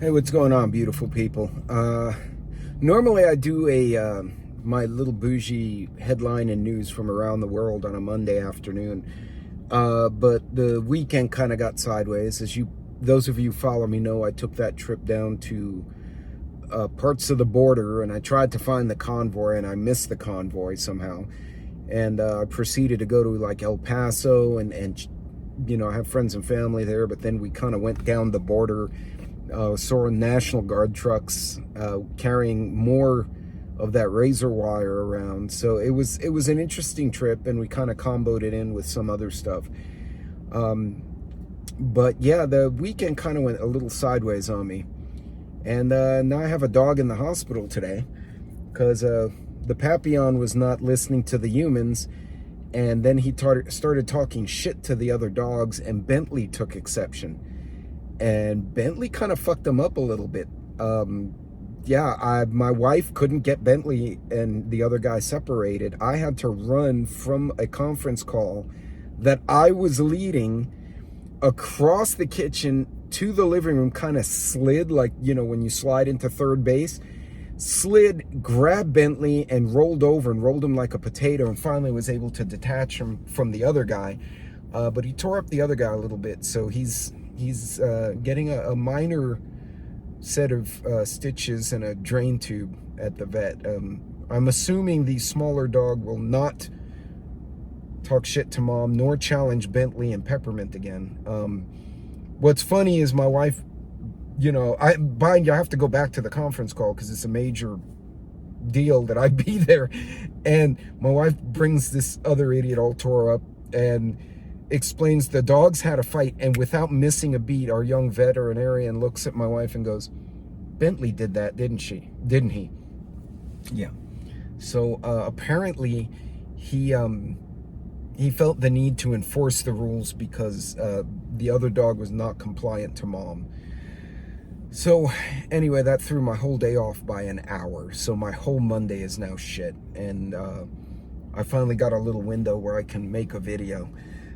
Hey, what's going on, beautiful people? Normally I do a my little bougie headline and news from around the world on a Monday afternoon, but the weekend kind of got sideways. Those of you who follow me know, I took that trip down to parts of the border, and I tried to find the convoy, and I missed the convoy somehow, and I proceeded to go to like El Paso, and you know, I have friends and family there, but then we kind of went down the border. Saw National Guard trucks carrying more of that razor wire around. So it was an interesting trip, and we kind of comboed it in with some other stuff. But yeah, the weekend kind of went a little sideways on me, and now I have a dog in the hospital today because the Papillon was not listening to the humans, and then he started talking shit to the other dogs, and Bentley took exception. And Bentley kind of fucked him up a little bit. My wife couldn't get Bentley and the other guy separated. I had to run from a conference call that I was leading across the kitchen to the living room, kind of slid, like, you know, when you slide into third base, slid, grabbed Bentley and rolled over and rolled him like a potato, and finally was able to detach him from the other guy. But he tore up the other guy a little bit, so he's getting a minor set of stitches and a drain tube at the vet. I'm assuming the smaller dog will not talk shit to mom nor challenge Bentley and Peppermint again. What's funny is my wife, you know, I have to go back to the conference call because it's a major deal that I be there, and my wife brings this other idiot all tore up and explains the dogs had a fight, and without missing a beat, our young veterinarian looks at my wife and goes, "Bentley did that, didn't he?" Yeah. So apparently he felt the need to enforce the rules because the other dog was not compliant to mom. So anyway, that threw my whole day off by an hour. So my whole Monday is now shit, and I finally got a little window where I can make a video.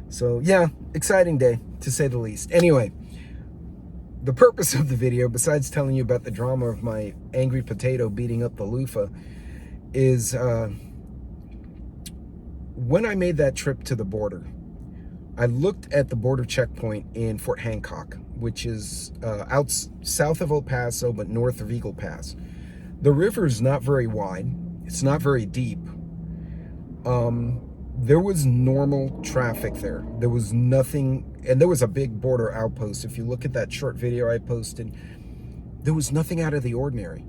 So yeah, exciting day, to say the least. Anyway, the purpose of the video, besides telling you about the drama of my angry potato beating up the loofah, is when I made that trip to the border, I looked at the border checkpoint in Fort Hancock, which is out south of El Paso, but north of Eagle Pass. The river is not very wide. It's not very deep. There was normal traffic there. There was nothing, and there was a big border outpost. If you look at that short video I posted, there was nothing out of the ordinary.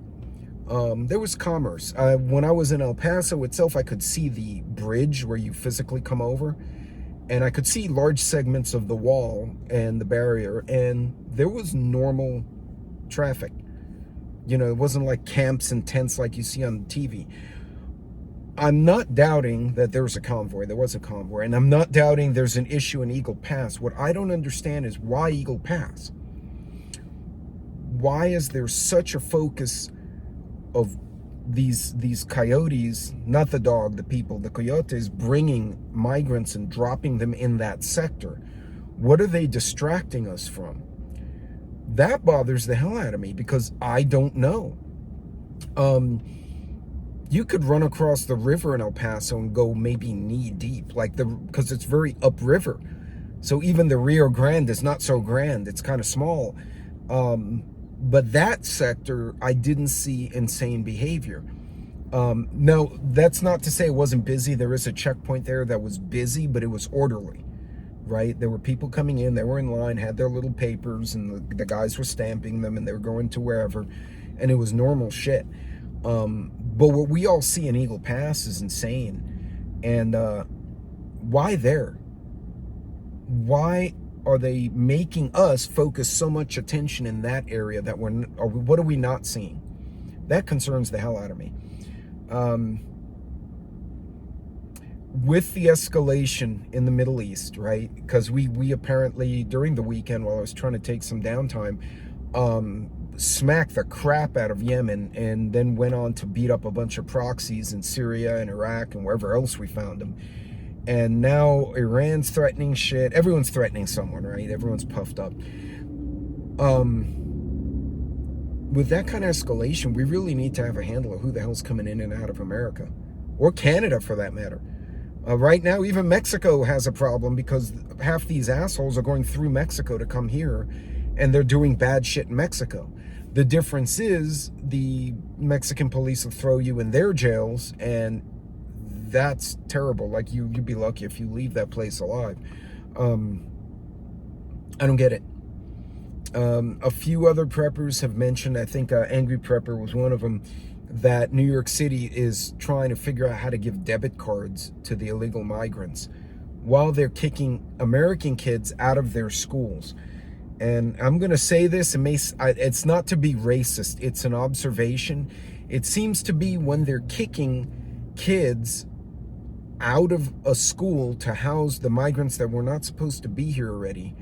There was commerce. When I was in El Paso itself, I could see the bridge where you physically come over, and I could see large segments of the wall and the barrier, and there was normal traffic. You know, it wasn't like camps and tents like you see on TV. I'm not doubting that there was a convoy. There was a convoy. And I'm not doubting there's an issue in Eagle Pass. What I don't understand is why Eagle Pass? Why is there such a focus of these coyotes, not the dog, the people, the coyotes bringing migrants and dropping them in that sector? What are they distracting us from? That bothers the hell out of me because I don't know. You could run across the river in El Paso and go maybe knee deep, because it's very upriver. So even the Rio Grande is not so grand. It's kind of small. But that sector, I didn't see insane behavior. No, that's not to say it wasn't busy. There is a checkpoint there that was busy, but it was orderly, right? There were people coming in, they were in line, had their little papers, and the guys were stamping them, and they were going to wherever, and it was normal shit. But what we all see in Eagle Pass is insane. And why there? Why are they making us focus so much attention in that area that what are we not seeing? That concerns the hell out of me. With the escalation in the Middle East, right? Because we apparently, during the weekend, while I was trying to take some downtime, smacked the crap out of Yemen, and then went on to beat up a bunch of proxies in Syria and Iraq and wherever else we found them. And now Iran's threatening shit. Everyone's threatening someone, right? Everyone's puffed up. with that kind of escalation, we really need to have a handle of who the hell's coming in and out of America, or Canada for that matter. Right now, even Mexico has a problem because half these assholes are going through Mexico to come here, and they're doing bad shit in Mexico. The difference is the Mexican police will throw you in their jails, and that's terrible. Like, you'd be lucky if you leave that place alive. I don't get it. A few other preppers have mentioned, I think Angry Prepper was one of them, that New York City is trying to figure out how to give debit cards to the illegal migrants while they're kicking American kids out of their schools. And I'm going to say this, it's not to be racist, it's an observation. It seems to be when they're kicking kids out of a school to house the migrants that were not supposed to be here already,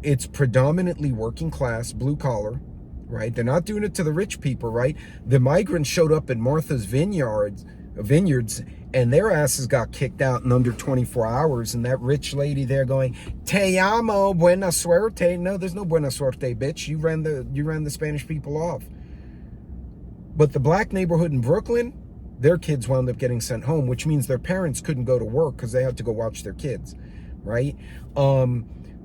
it's predominantly working class, blue collar, right? They're not doing it to the rich people, right? The migrants showed up at Martha's Vineyards, and their asses got kicked out in under 24 hours. And that rich lady there going, "Te amo, buena suerte." No, there's no buena suerte, bitch. You ran the Spanish people off. But the black neighborhood in Brooklyn, their kids wound up getting sent home, which means their parents couldn't go to work because they had to go watch their kids, right?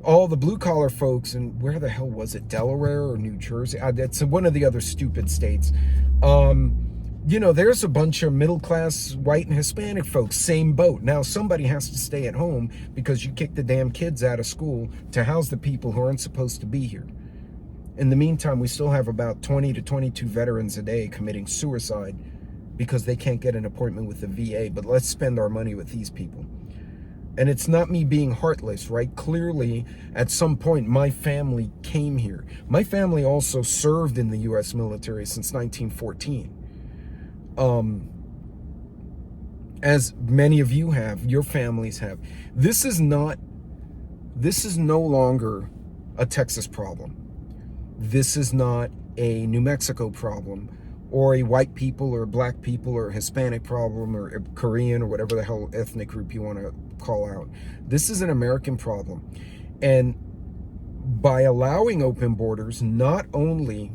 All the blue collar folks, and where the hell was it, Delaware or New Jersey? It's one of the other stupid states. There's a bunch of middle class white and Hispanic folks, same boat. Now somebody has to stay at home because you kick the damn kids out of school to house the people who aren't supposed to be here. In the meantime, we still have about 20 to 22 veterans a day committing suicide because they can't get an appointment with the VA. But let's spend our money with these people. And it's not me being heartless, right? Clearly, at some point, my family came here. My family also served in the U.S. military since 1914. As many of you have, your families have. This is no longer a Texas problem. This is not a New Mexico problem, or a white people or black people or Hispanic problem or a Korean or whatever the hell ethnic group you want to call out. This is an American problem. And by allowing open borders, not only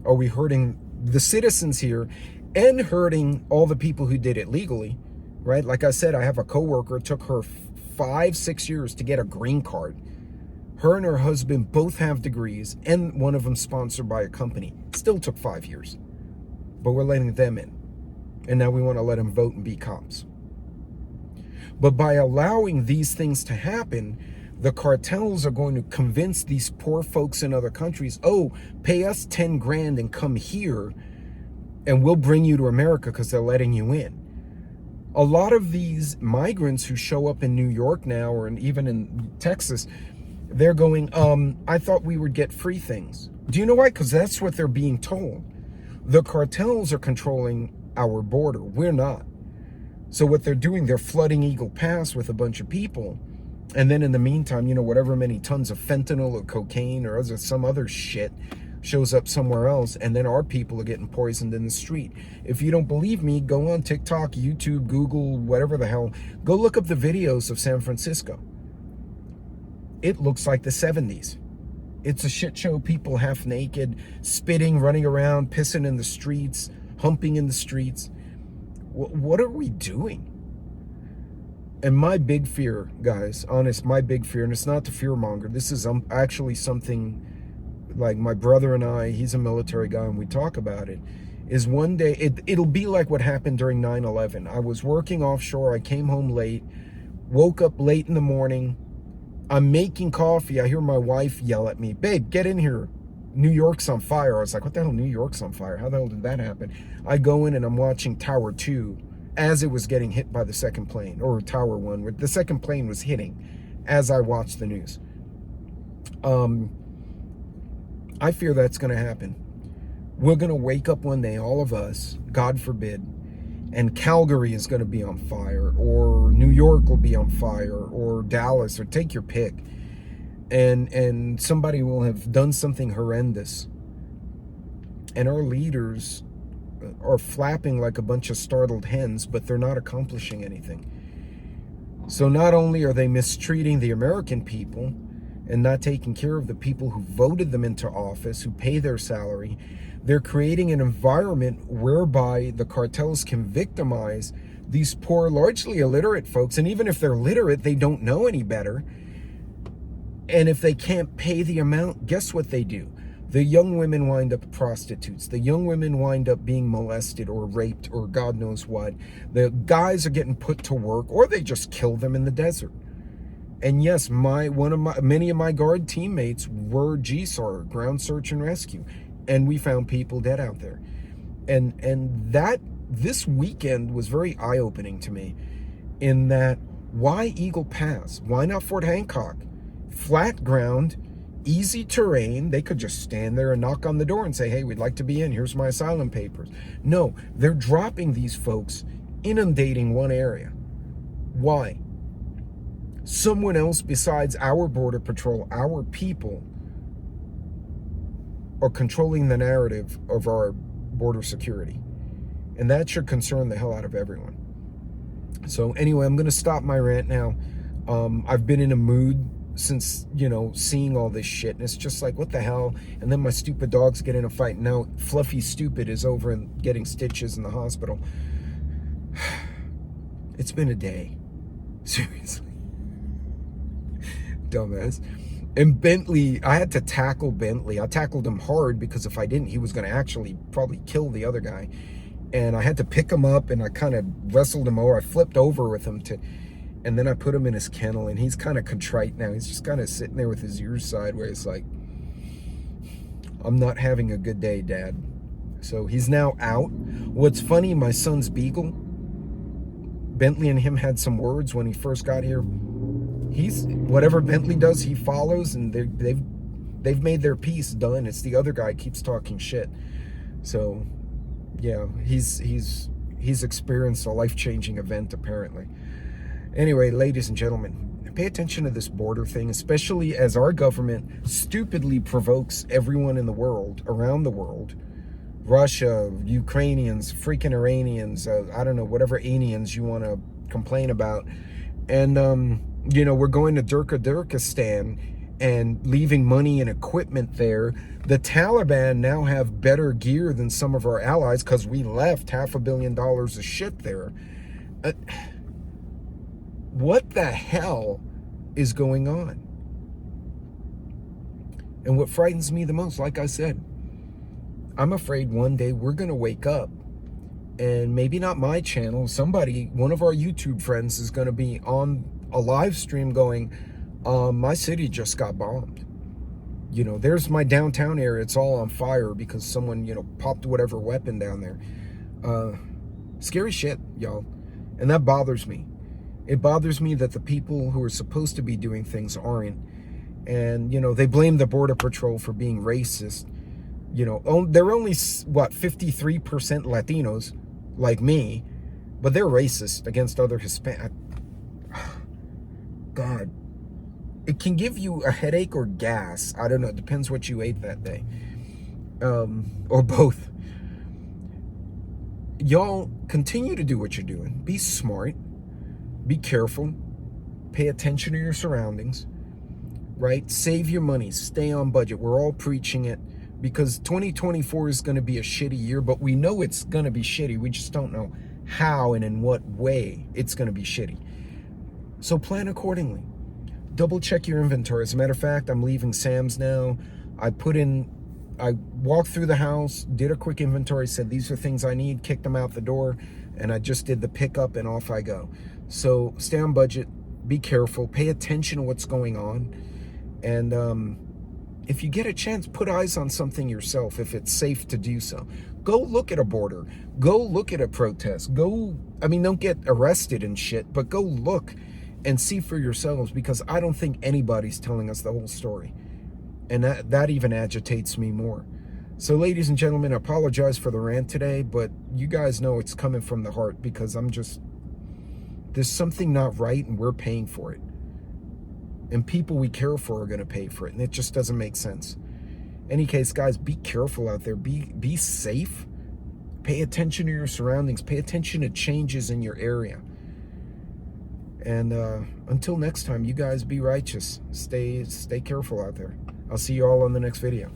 are we hurting the citizens here and hurting all the people who did it legally, right? Like I said, I have a coworker, it took her 5-6 years to get a green card. Her and her husband both have degrees, and one of them sponsored by a company. Still took 5 years. But we're letting them in. And now we want to let them vote and be cops. But by allowing these things to happen, the cartels are going to convince these poor folks in other countries, oh, pay us 10 grand and come here, and we'll bring you to America because they're letting you in. A lot of these migrants who show up in New York now, or even in Texas, they're going, I thought we would get free things. Do you know why? Because that's what they're being told. The cartels are controlling our border. We're not. So what they're doing, they're flooding Eagle Pass with a bunch of people. And then in the meantime, whatever many tons of fentanyl or cocaine or some other shit shows up somewhere else. And then our people are getting poisoned in the street. If you don't believe me, go on TikTok, YouTube, Google, whatever the hell. Go look up the videos of San Francisco. It looks like the 70s. It's a shit show, people half naked, spitting, running around, pissing in the streets, humping in the streets. What are we doing? And my big fear, guys, my big fear, and it's not to fearmonger, this is actually something like my brother and I, he's a military guy and we talk about it, is one day, it'll be like what happened during 9/11. I was working offshore, I came home late, woke up late in the morning, I'm making coffee. I hear my wife yell at me, "Babe, get in here. New York's on fire." I was like, what the hell, New York's on fire? How the hell did that happen? I go in and I'm watching Tower 2 as it was getting hit by the second plane, or Tower 1, where the second plane was hitting as I watched the news. I fear that's going to happen. We're going to wake up one day, all of us, God forbid, and Calgary is going to be on fire, or New York will be on fire, or Dallas, or take your pick. And somebody will have done something horrendous. And our leaders are flapping like a bunch of startled hens, but they're not accomplishing anything. So not only are they mistreating the American people and not taking care of the people who voted them into office, who pay their salary. They're creating an environment whereby the cartels can victimize these poor, largely illiterate folks. And even if they're literate, they don't know any better. And if they can't pay the amount, guess what they do? The young women wind up prostitutes. The young women wind up being molested or raped or God knows what. The guys are getting put to work, or they just kill them in the desert. And yes, many of my guard teammates were GSAR, ground search and rescue, and we found people dead out there. And that this weekend was very eye-opening to me, in that, why Eagle Pass? Why not Fort Hancock? Flat ground, easy terrain. They could just stand there and knock on the door and say, hey, we'd like to be in. Here's my asylum papers. No, they're dropping these folks, inundating one area. Why? Someone else besides our Border Patrol, our people, are controlling the narrative of our border security. And that should concern the hell out of everyone. So anyway, I'm going to stop my rant now. I've been in a mood since, seeing all this shit, and it's just like, what the hell? And then my stupid dogs get in a fight, and now Fluffy Stupid is over and getting stitches in the hospital. It's been a day. Seriously. Dumbass. And Bentley, I had to tackle Bentley. I tackled him hard because if I didn't, he was going to actually probably kill the other guy. And I had to pick him up, and I kind of wrestled him over. I flipped over with him and then I put him in his kennel, and he's kind of contrite now. He's just kind of sitting there with his ears sideways like, I'm not having a good day, Dad. So he's now out. What's funny, my son's Beagle, Bentley and him had some words when he first got here. He's, whatever Bentley does, he follows, and they've made their peace done. It's the other guy keeps talking shit. So yeah, he's experienced a life-changing event apparently. Anyway, ladies and gentlemen, pay attention to this border thing, especially as our government stupidly provokes everyone in the world, around the world. Russia, Ukrainians, freaking Iranians, I don't know, whatever aliens you want to complain about. And, we're going to Turkmenistan and leaving money and equipment there. The Taliban now have better gear than some of our allies because we left $500 million of shit there. What the hell is going on? And what frightens me the most, like I said, I'm afraid one day we're going to wake up, and maybe not my channel, somebody, one of our YouTube friends is going to be on a live stream going, my city just got bombed. There's my downtown area. It's all on fire because someone, popped whatever weapon down there. Scary shit, y'all. And that bothers me. It bothers me that the people who are supposed to be doing things aren't. And, they blame the Border Patrol for being racist. They're only, 53% Latinos, like me, but they're racist against other Hispanic. God. It can give you a headache or gas. I don't know. It depends what you ate that day. Or both. Y'all, continue to do what you're doing. Be smart. Be careful. Pay attention to your surroundings. Right? Save your money. Stay on budget. We're all preaching it because 2024 is going to be a shitty year, but we know it's going to be shitty. We just don't know how and in what way it's going to be shitty. So plan accordingly. Double check your inventory. As a matter of fact, I'm leaving Sam's now. I walked through the house, did a quick inventory, said these are things I need, kicked them out the door, and I just did the pickup and off I go. So stay on budget, be careful, pay attention to what's going on. And if you get a chance, put eyes on something yourself if it's safe to do so. Go look at a border. Go look at a protest. Don't get arrested and shit, but go look and see for yourselves, because I don't think anybody's telling us the whole story. And that even agitates me more. So ladies and gentlemen, I apologize for the rant today, but you guys know it's coming from the heart, because there's something not right and we're paying for it. And people we care for are going to pay for it, and it just doesn't make sense. Any case, guys, be careful out there. Be safe. Pay attention to your surroundings. Pay attention to changes in your area. And until next time, you guys be righteous. Stay careful out there. I'll see you all on the next video.